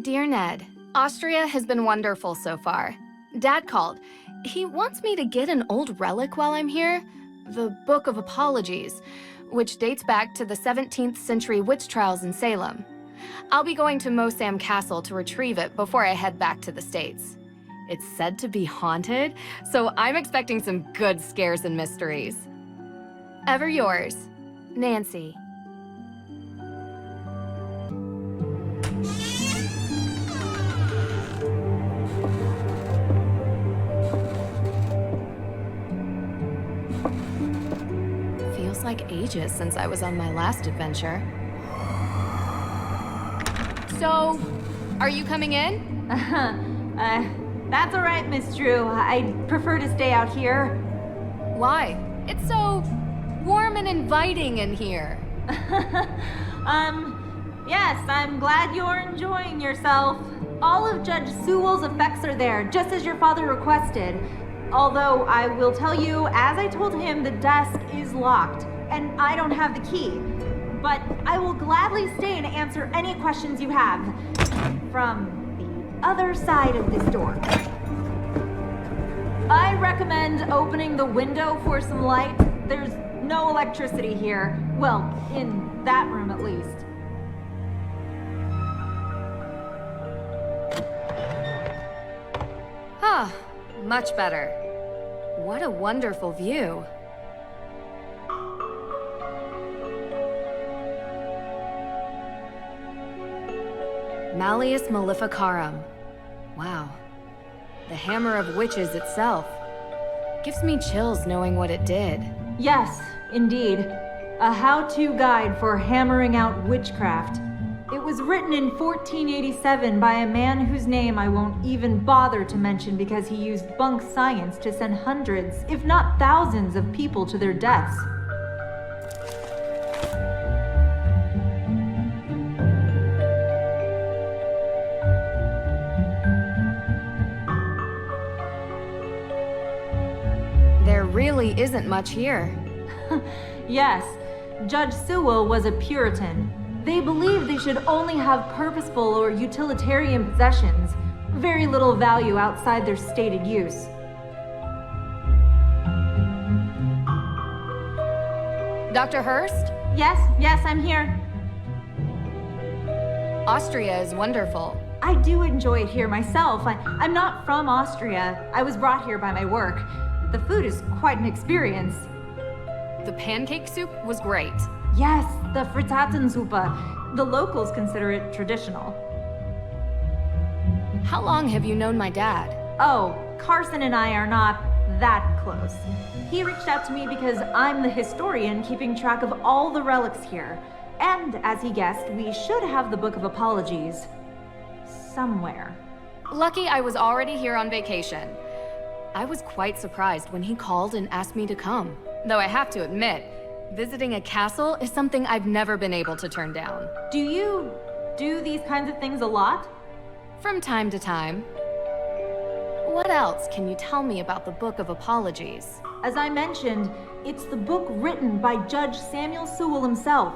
Dear Ned, Austria has been wonderful so far. Dad called. He wants me to get an old relic while I'm here, the Book of Apologies, which dates back to the 17th century witch trials in Salem. I'll be going to Moosham Castle to retrieve it before I head back to the States. It's said to be haunted, so I'm expecting some good scares and mysteries. Ever yours, Nancy. Feels like ages since I was on my last adventure. So, are you coming in? That's all right, Miss Drew. I'd prefer to stay out here. Why? It's so warm and inviting in here. Yes, I'm glad you're enjoying yourself. All of Judge Sewell's effects are there, just as your father requested. Although I will tell you, as I told him, the desk is locked, and I don't have the key. But I will gladly stay and answer any questions you have from the other side of this door. I recommend opening the window for some light. There's no electricity here. Well, in that room at least. Ah, much better. What a wonderful view. Malleus Maleficarum. Wow. The Hammer of Witches itself. Gives me chills knowing what it did. Yes, indeed. A how-to guide for hammering out witchcraft. It was written in 1487 by a man whose name I won't even bother to mention because he used bunk science to send hundreds, if not thousands, of people to their deaths. There really isn't much here. Yes, Judge Sewell was a Puritan. They believed they should only have purposeful or utilitarian possessions, very little value outside their stated use. Dr. Hurst? Yes, I'm here. Austria is wonderful. I do enjoy it here myself. I'm not from Austria. I was brought here by my work. The food is quite an experience. The pancake soup was great. Yes, the Frittatensuppe. The locals consider it traditional. How long have you known my dad? Oh, Carson and I are not that close. He reached out to me because I'm the historian keeping track of all the relics here. And, as he guessed, we should have the Book of Apologies somewhere. Lucky I was already here on vacation. I was quite surprised when he called and asked me to come. Though I have to admit, visiting a castle is something I've never been able to turn down. Do you do these kinds of things a lot? From time to time. What else can you tell me about the Book of Apologies? As I mentioned, it's the book written by Judge Samuel Sewell himself,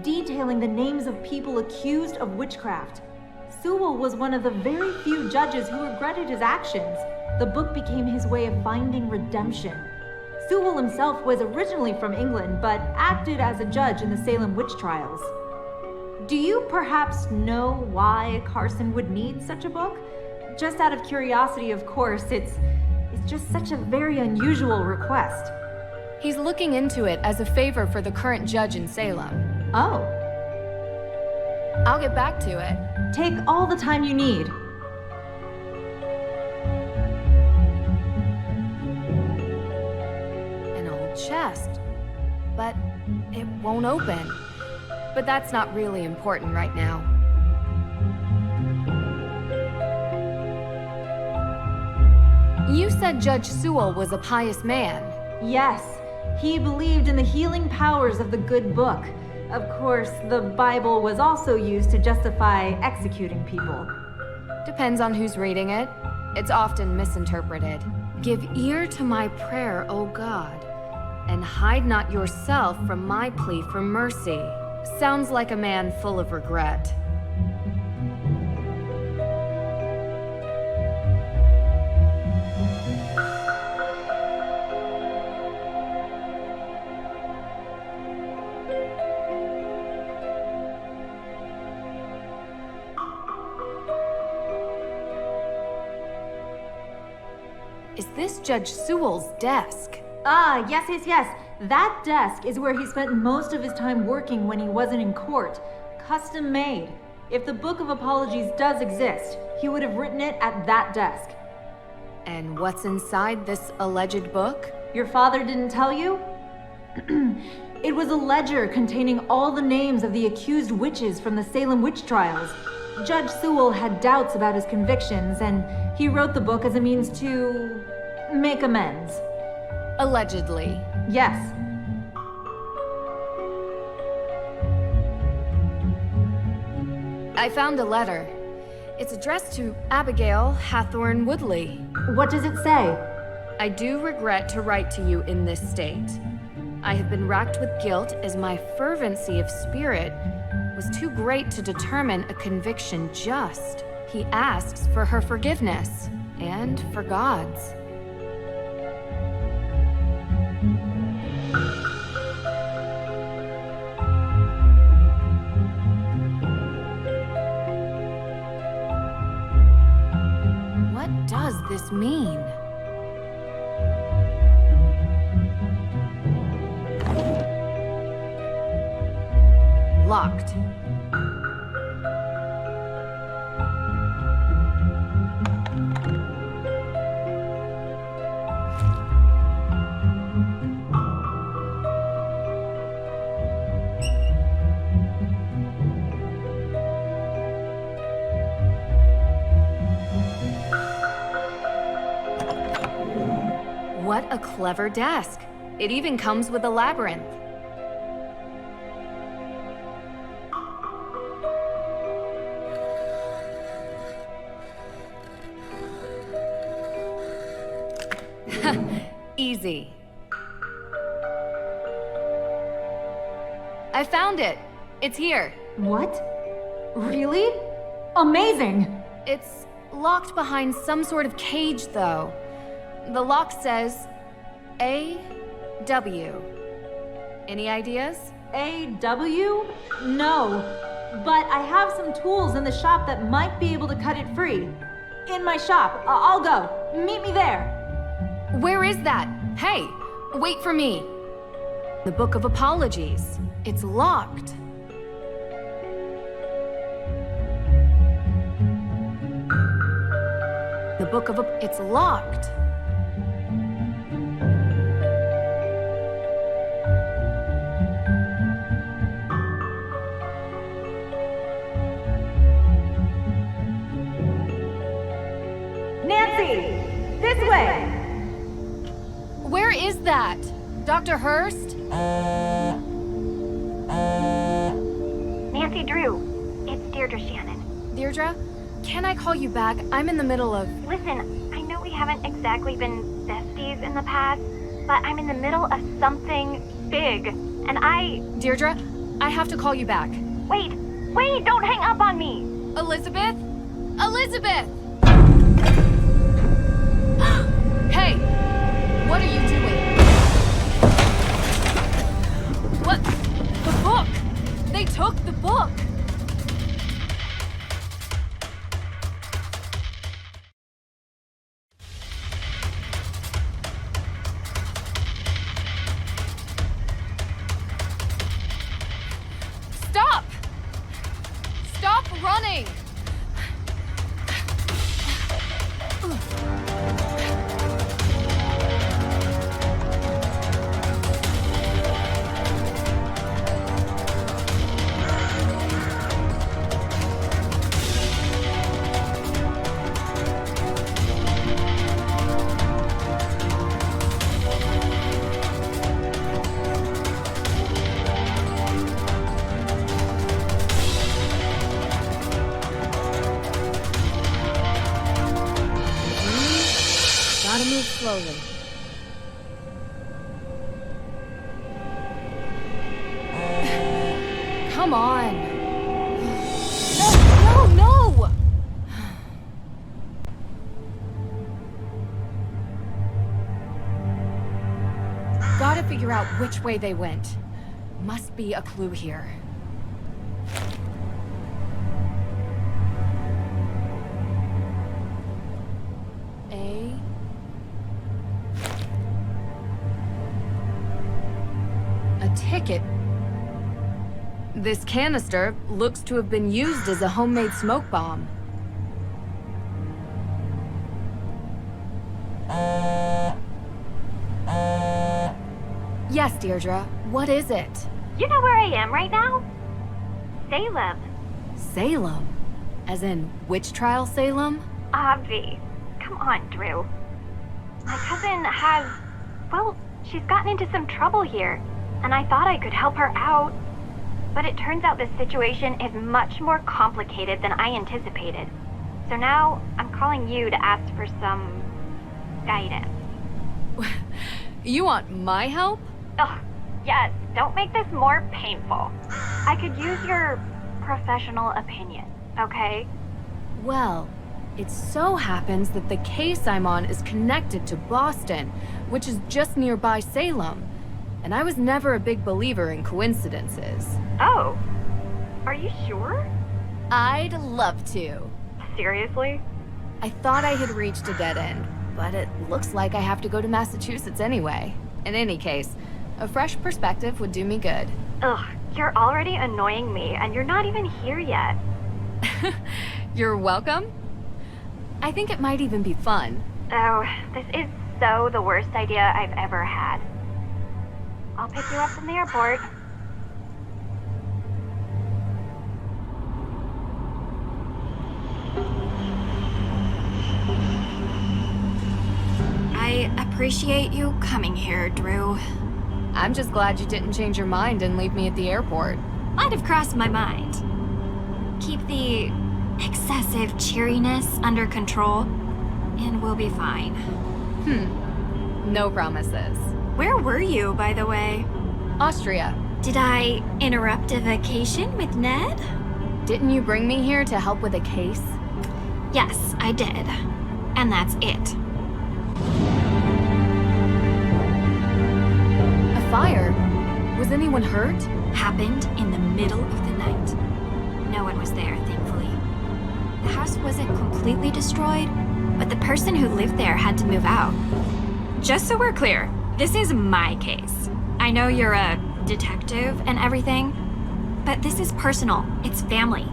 detailing the names of people accused of witchcraft. Sewell was one of the very few judges who regretted his actions. The book became his way of finding redemption. Sewell himself was originally from England, but acted as a judge in the Salem witch trials. Do you perhaps know why Carson would need such a book? Just out of curiosity, of course, it's just such a very unusual request. He's looking into it as a favor for the current judge in Salem. Oh. I'll get back to it. Take all the time you need. An old chest. But it won't open. But that's not really important right now. You said Judge Sewell was a pious man. Yes, he believed in the healing powers of the good book. Of course, the Bible was also used to justify executing people. Depends on who's reading it. It's often misinterpreted. Give ear to my prayer, O God, and hide not yourself from my plea for mercy. Sounds like a man full of regret. this Judge Sewell's desk? Ah, yes. That desk is where he spent most of his time working when he wasn't in court. Custom made. If the Book of Apologies does exist, he would have written it at that desk. And what's inside this alleged book? Your father didn't tell you? It was a ledger containing all the names of the accused witches from the Salem witch trials. Judge Sewell had doubts about his convictions, and he wrote the book as a means to make amends. Allegedly. Yes. I found a letter. It's addressed to Abigail Hathorne Woodley. What does it say? I do regret to write to you in this state. I have been racked with guilt as my fervency of spirit was too great to determine a conviction just. He asks for her forgiveness, and for God's. What does this mean? Locked. What a clever desk. It even comes with a labyrinth. Easy. I found it. It's here. What? Really? Amazing! It's locked behind some sort of cage, though. The lock says A.W. Any ideas? A.W.? No. But I have some tools in the shop that might be able to cut it free. In my shop. I'll go. Meet me there. Where is that? Hey, wait for me. The Book of Apologies. It's locked. The Book of It's locked. Nancy! This way! Where is that? Dr. Hurst? Nancy Drew, it's Deirdre Shannon. Deirdre, can I call you back? I'm in the middle of... Listen, I know we haven't exactly been besties in the past, but I'm in the middle of something big, and Deirdre, I have to call you back. Wait, don't hang up on me! Elizabeth? Elizabeth! Hey! What are you doing? What? The book! They took the book! Stop! Stop running! Gotta move slowly. Come on. No! Gotta figure out which way they went. Must be a clue here. ticket. This canister looks to have been used as a homemade smoke bomb. Yes, Deirdre. What is it? You know where I am right now? Salem. Salem? As in witch trial Salem? Obvi. Come on, Drew. My cousin has... well, she's gotten into some trouble here, and I thought I could help her out. But it turns out this situation is much more complicated than I anticipated. So now, I'm calling you to ask for some... guidance. You want my help? Ugh, yes, don't make this more painful. I could use your professional opinion, okay? Well, it so happens that the case I'm on is connected to Boston, which is just nearby Salem. And I was never a big believer in coincidences. Oh, are you sure? I'd love to. Seriously? I thought I had reached a dead end, but it looks like I have to go to Massachusetts anyway. In any case, a fresh perspective would do me good. Ugh, you're already annoying me, and you're not even here yet. You're welcome. I think it might even be fun. Oh, this is so the worst idea I've ever had. I'll pick you up from the airport. I appreciate you coming here, Drew. I'm just glad you didn't change your mind and leave me at the airport. Might have crossed my mind. Keep the excessive cheeriness under control, and we'll be fine. No promises. Where were you, by the way? Austria. Did I interrupt a vacation with Ned? Didn't you bring me here to help with a case? Yes, I did. And that's it. A fire? Was anyone hurt? Happened in the middle of the night. No one was there, thankfully. The house wasn't completely destroyed, but the person who lived there had to move out. Just so we're clear, this is my case. I know you're a detective and everything, but this is personal. It's family.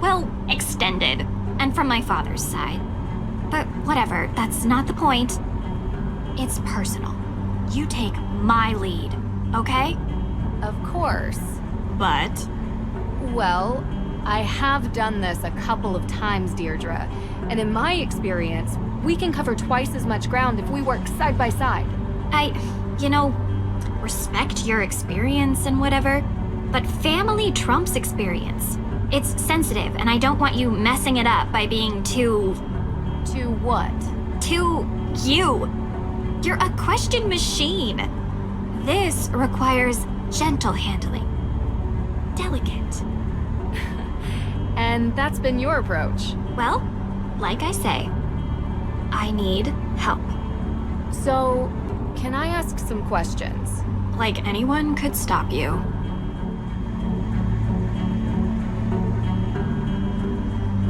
Well, extended, and from my father's side. But whatever, that's not the point. It's personal. You take my lead, okay? Of course. But... Well, I have done this a couple of times, Deirdre. And in my experience, we can cover twice as much ground if we work side by side. Respect your experience and whatever, but family trumps experience. It's sensitive, and I don't want you messing it up by being too... To what? Too you. You're a question machine. This requires gentle handling. Delicate. And that's been your approach. Well, like I say, I need help. So, can I ask some questions? Like anyone could stop you.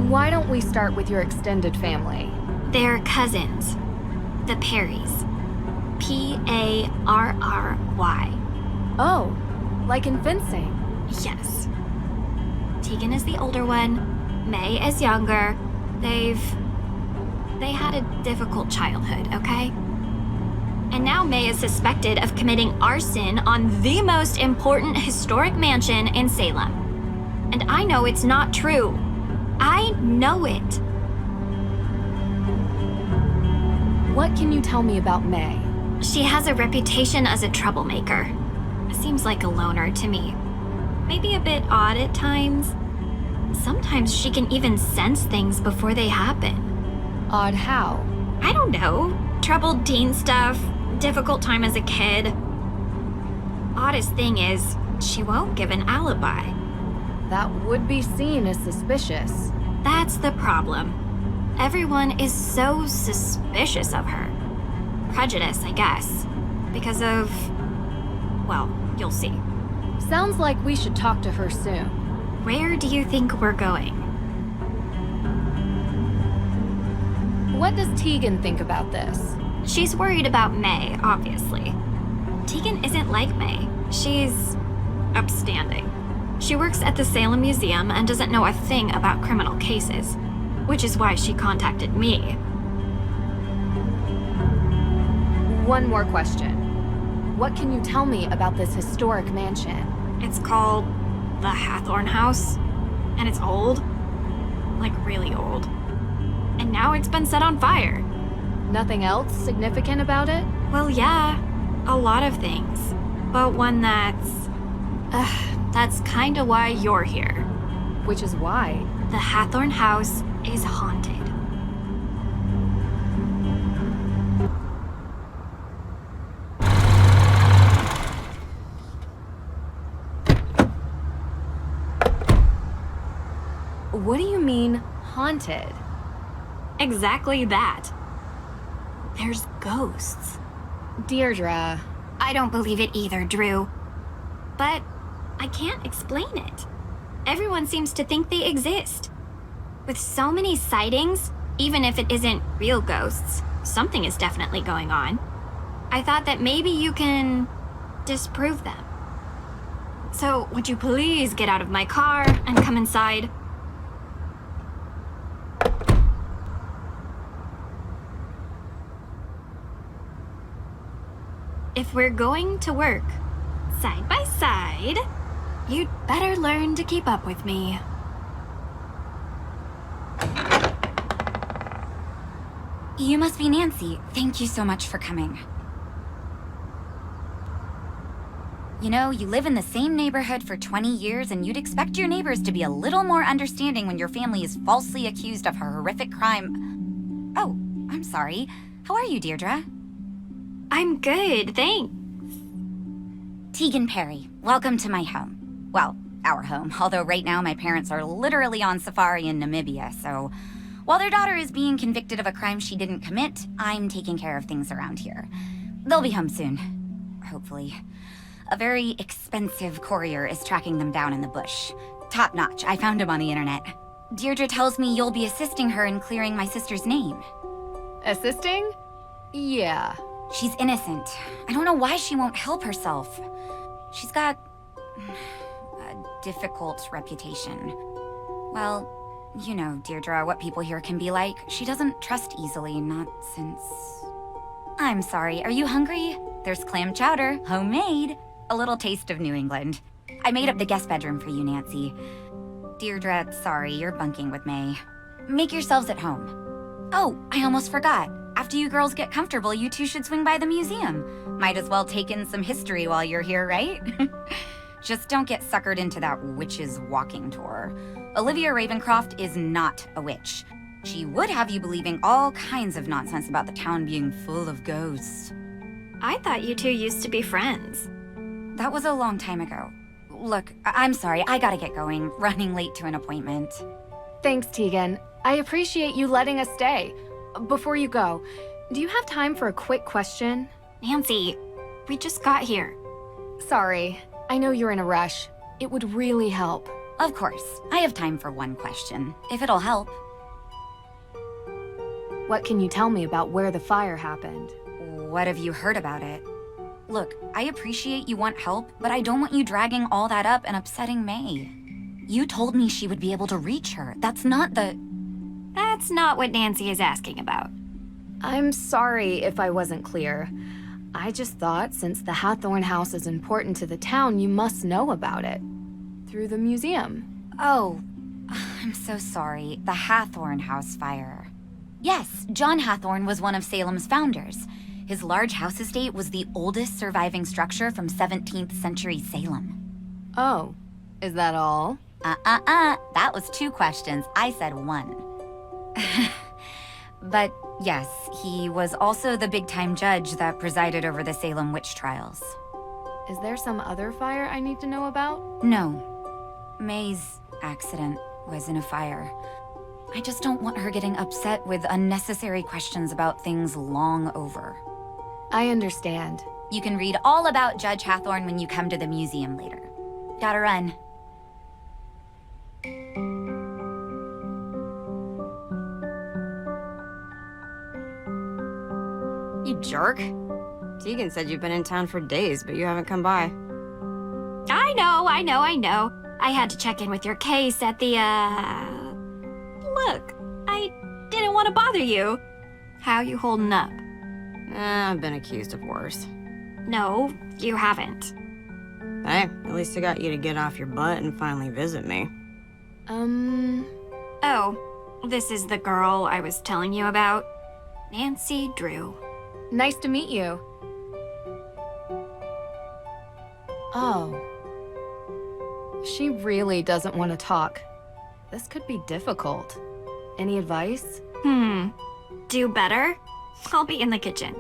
Why don't we start with your extended family? They're cousins. The Parrys. Parry. Oh, like in fencing. Yes. Teegan is the older one. Mei is younger. They had a difficult childhood, okay? And now Mei is suspected of committing arson on the most important historic mansion in Salem. And I know it's not true. I know it. What can you tell me about Mei? She has a reputation as a troublemaker. Seems like a loner to me. Maybe a bit odd at times. Sometimes she can even sense things before they happen. Odd how? I don't know. Troubled teen stuff, difficult time as a kid. Oddest thing is, she won't give an alibi. That would be seen as suspicious. That's the problem. Everyone is so suspicious of her. Prejudice, I guess. Because of... well, you'll see. Sounds like we should talk to her soon. Where do you think we're going? What does Teegan think about this? She's worried about Mei, obviously. Teegan isn't like Mei. She's upstanding. She works at the Salem Museum and doesn't know a thing about criminal cases, which is why she contacted me. One more question. What can you tell me about this historic mansion? It's called the Hathorne House, and it's old. Like really old. And now it's been set on fire. Nothing else significant about it? Well, yeah, a lot of things. But one that's kinda why you're here. Which is why? The Hathorne House is haunted. What do you mean, haunted? Exactly that. There's ghosts. Deirdre. I don't believe it either, Drew. But I can't explain it. Everyone seems to think they exist. With so many sightings, even if it isn't real ghosts, something is definitely going on. I thought that maybe you can disprove them. So, would you please get out of my car and come inside? If we're going to work side by side, you'd better learn to keep up with me. You must be Nancy. Thank you so much for coming. You know, you live in the same neighborhood for 20 years and you'd expect your neighbors to be a little more understanding when your family is falsely accused of a horrific crime. Oh, I'm sorry. How are you, Deirdre? I'm good, thanks. Teegan Parry, welcome to my home. Well, our home, although right now my parents are literally on safari in Namibia, so while their daughter is being convicted of a crime she didn't commit, I'm taking care of things around here. They'll be home soon, hopefully. A very expensive courier is tracking them down in the bush. Top notch, I found him on the internet. Deirdre tells me you'll be assisting her in clearing my sister's name. Assisting? Yeah. She's innocent. I don't know why she won't help herself. She's got a difficult reputation. Well, you know, Deirdre, what people here can be like. She doesn't trust easily, not since... I'm sorry, are you hungry? There's clam chowder, homemade. A little taste of New England. I made up the guest bedroom for you, Nancy. Deirdre, sorry, you're bunking with Mei. Make yourselves at home. Oh, I almost forgot. After you girls get comfortable, you two should swing by the museum. Might as well take in some history while you're here, right? Just don't get suckered into that witch's walking tour. Olivia Ravencroft is not a witch. She would have you believing all kinds of nonsense about the town being full of ghosts. I thought you two used to be friends. That was a long time ago. Look, I'm sorry, I gotta get going. Running late to an appointment. Thanks, Teegan. I appreciate you letting us stay. Before you go, do you have time for a quick question? Nancy, we just got here. Sorry, I know you're in a rush. It would really help. Of course, I have time for one question, if it'll help. What can you tell me about where the fire happened? What have you heard about it? Look, I appreciate you want help, but I don't want you dragging all that up and upsetting Mei. You told me she would be able to reach her. That's not what Nancy is asking about. I'm sorry if I wasn't clear. I just thought since the Hathorne House is important to the town, you must know about it. Through the museum. Oh, I'm so sorry. The Hathorne House fire. Yes, John Hathorne was one of Salem's founders. His large house estate was the oldest surviving structure from 17th century Salem. Oh, is that all? That was 2 questions. I said 1. But yes, he was also the big-time judge that presided over the Salem witch trials. Is there some other fire I need to know about? No. Mei's accident was in a fire. I just don't want her getting upset with unnecessary questions about things long over. I understand. You can read all about Judge Hathorne when you come to the museum later. Gotta run. You jerk. Teegan said you've been in town for days, but you haven't come by. I know. I had to check in with your case at the, Look, I didn't want to bother you. How you holding up? I've been accused of worse. No, you haven't. Hey, at least I got you to get off your butt and finally visit me. Oh, this is the girl I was telling you about. Nancy Drew. Nice to meet you. Oh. She really doesn't want to talk. This could be difficult. Any advice? Do better? I'll be in the kitchen.